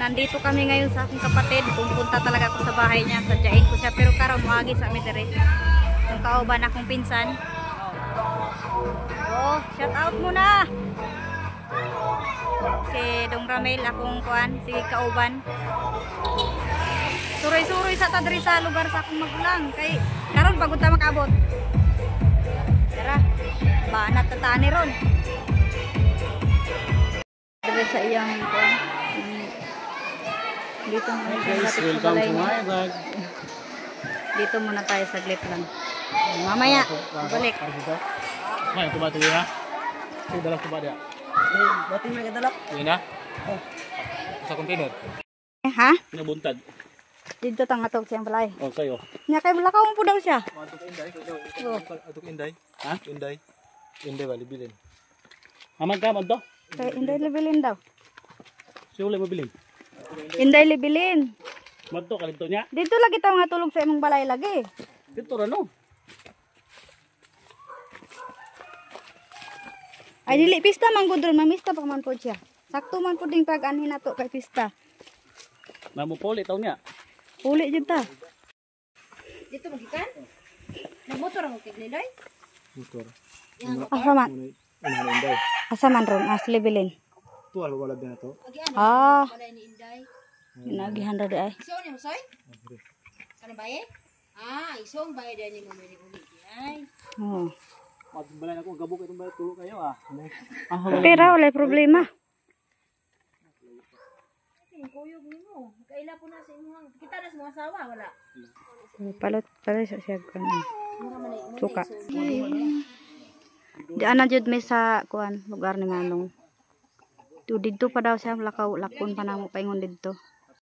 nandito kami ngayon sa aking kapatid. Pupunta talaga ako sa bahay niya. Sadyain ko siya. Pero karon muagi sa amin dire. Kung kauban akong pinsan. Oh, shout out muna. Si Dong Ramel akong kuan, si kauban. Suroy-suroy sa ta diri sa lugar sa akong magulang. Kay karon pagod ta makaabot. Tara. Banat tatani ron. Dito sa iyang kuan. Dito muna Guys, welcome to my vlog. Dito muna tayo saglit lang. Mamaya, balik. May ito ba ito ha? Ito dalak ito ba dia? Dati may kadalak. Yan na? Sa container. Ha? Nabuntad. Dito tang atok siyang balay. Oh, sayo. Nya kay bulakaw mo po daw siya. Atok inday. Ha? Inday. Inday balibilin. Amag ka mo to? Kay inday libilin daw. Siya ulit mabilin. Inday libilin. Madto kalito niya. Dito lagi tayo nga tulog sa imong balay lagi. Dito rano. Ay dili pista man gud ron, mamista pa man po siya. Sakto man pud ding pag-anhin nato kay pista. Mamupuli taw niya. Uli jud ta. Dito magikan? Nagmotor mo kay Glendoy? Motor. Asa man? Ano inday? Asa man ron as libilin. Tuwal wala din to. Agi ano? Ah, Balay ni Inday. ginagihan ra di ay. Iso ni mo soy? Kana baye? Ah, isong baye din ni mo ni uli ay. Oh. Magbalay ako gabok itong balay tulo kayo ah. Pero wala problema. Kuyog nimo. Kaila po na sa imong kita na sa mga asawa wala. Palot sa siya kan. Mura man ay Suka. Di ana jud may sa kuan lugar ni Manong. Dito pa daw siya lakaw lakon pa namo paingon didto.